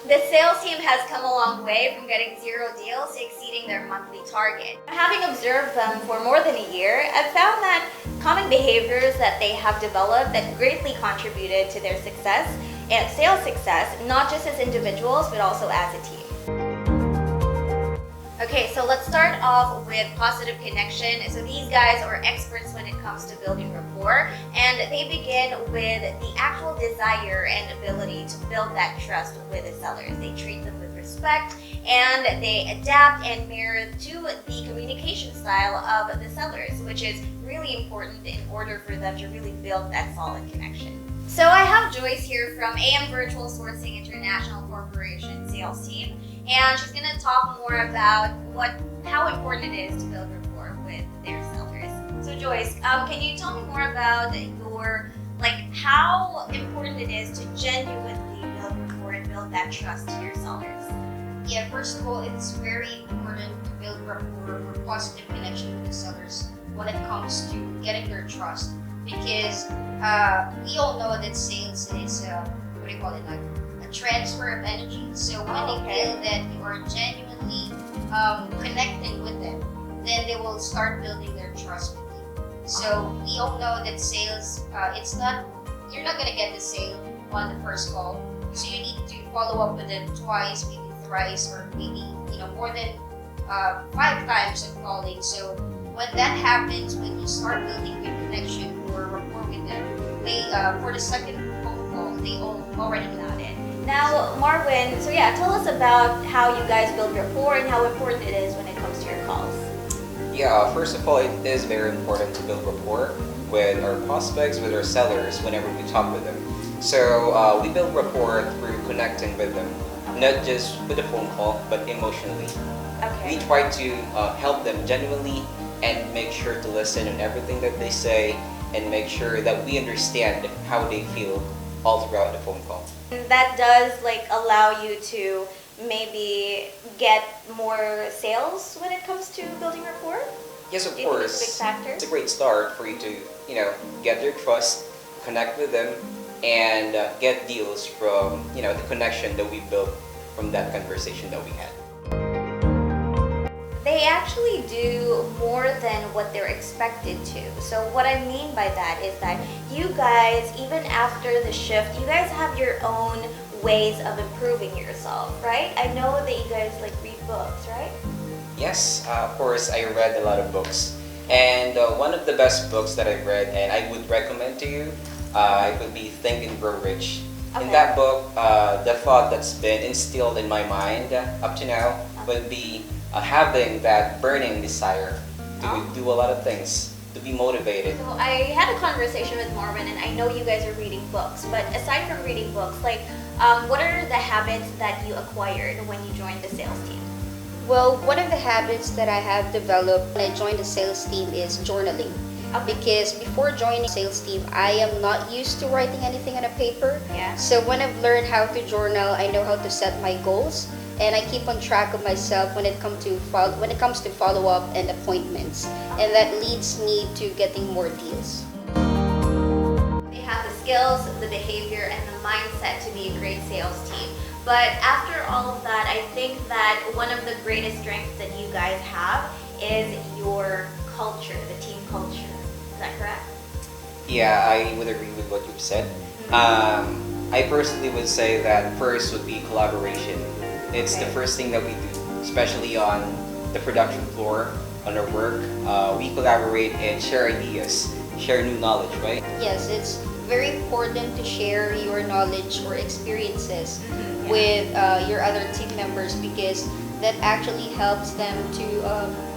The sales team has come a long way from getting 0 deals to exceeding their monthly target. Having observed them for more than a year, I've found that common behaviors that they have developed that greatly contributed to their success and sales success, not just as individuals, but also as a team. Okay, so let's start off with positive connection. So these guys are experts when it comes to building rapport, and they begin with the actual desire and ability to build that trust with the sellers. They treat them with respect, and they adapt and mirror to the communication style of the sellers, which is really important in order for them to really build that solid connection. So I have Joyce here from AM Virtual Sourcing International Corporation sales team, and she's going to talk more about how important it is to build rapport with their sellers. So Joyce, can you tell me more about how important it is to genuinely build rapport and build that trust to your sellers? Yeah, first of all, it's very important to build rapport or positive connection with the sellers when it comes to getting their trust, because we all know that sales is like a transfer of energy. So when they feel that you are genuinely connecting with them, then they will start building their trust with you. So we all know that sales, you're not gonna get the sale on the first call. So you need to follow up with them twice, maybe thrice, or maybe more than 5 times of calling. So when that happens, when you start building good connection or rapport with them, they for the second phone call, they already got it. Now, Marwin, so yeah, tell us about how you guys build rapport and how important it is when it comes to your calls. Yeah, first of all, it is very important to build rapport with our prospects, with our sellers, whenever we talk with them. So we build rapport through connecting with them, not just with a phone call, but emotionally. Okay. We try to help them genuinely and make sure to listen on everything that they say and make sure that we understand how they feel all throughout the phone call. And that does allow you to maybe get more sales when it comes to building rapport? Yes, of Do you think course. it's a big factor? It's a great start for you to, get their trust, connect with them, and get deals from, the connection that we built from that conversation that we had. They actually do more than what they're expected to. So what I mean by that is that you guys, even after the shift, you guys have your own ways of improving yourself, right? I know that you guys read books, right? Yes, of course, I read a lot of books. And one of the best books that I've read, and I would recommend to you, it would be Think and Grow Rich. In that book, the thought that's been instilled in my mind up to now would be having that burning desire to do a lot of things, to be motivated. So I had a conversation with Marvin, and I know you guys are reading books, but aside from reading books, what are the habits that you acquired when you joined the sales team? Well, one of the habits that I have developed when I joined the sales team is journaling. Because before joining the sales team, I am not used to writing anything on a paper. Yeah. So when I've learned how to journal, I know how to set my goals, and I keep on track of myself when it comes to follow up and appointments, and that leads me to getting more deals. They have the skills, the behavior, and the mindset to be a great sales team. But after all of that, I think that one of the greatest strengths that you guys have is your culture, the team culture. Is that correct? Yeah, I would agree with what you've said. I personally would say that first would be collaboration. It's the first thing that we do, especially on the production floor, on our work. We collaborate and share ideas, share new knowledge, right? Yes, it's very important to share your knowledge or experiences with your other team members, because that actually helps them to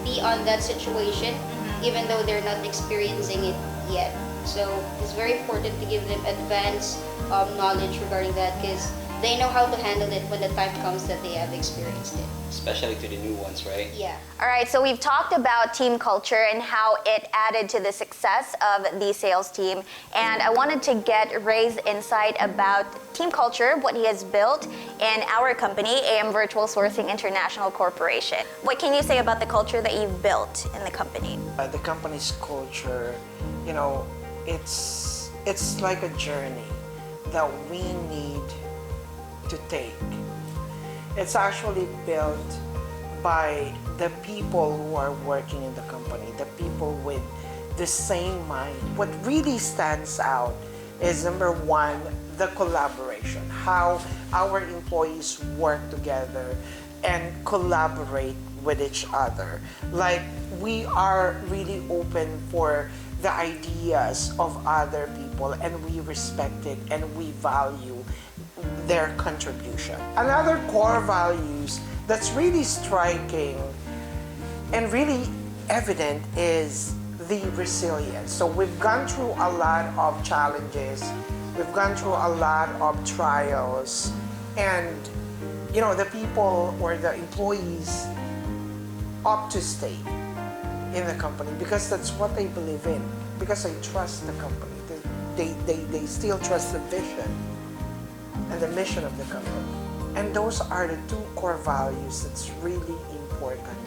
be on that situation even though they're not experiencing it yet. So it's very important to give them advanced knowledge regarding that, because they know how to handle it when the time comes that they have experienced it. Especially to the new ones, right? Yeah. All right, so we've talked about team culture and how it added to the success of the sales team. And I wanted to get Ray's insight about team culture, what he has built in our company, AM Virtual Sourcing International Corporation. What can you say about the culture that you've built in the company? The company's culture, it's like a journey that we need to take It's actually built by the people who are working in the company, the people with the same mind. What really stands out is number one, the collaboration, how our employees work together and collaborate with each other. Like, we are really open for the ideas of other people, and we respect it and we value their contribution. Another core values that's really striking and really evident is the resilience. So we've gone through a lot of challenges, we've gone through a lot of trials, and the people or the employees opt to stay in the company because that's what they believe in, because they trust the company. They still trust the vision and the mission of the company. And those are the two core values that's really important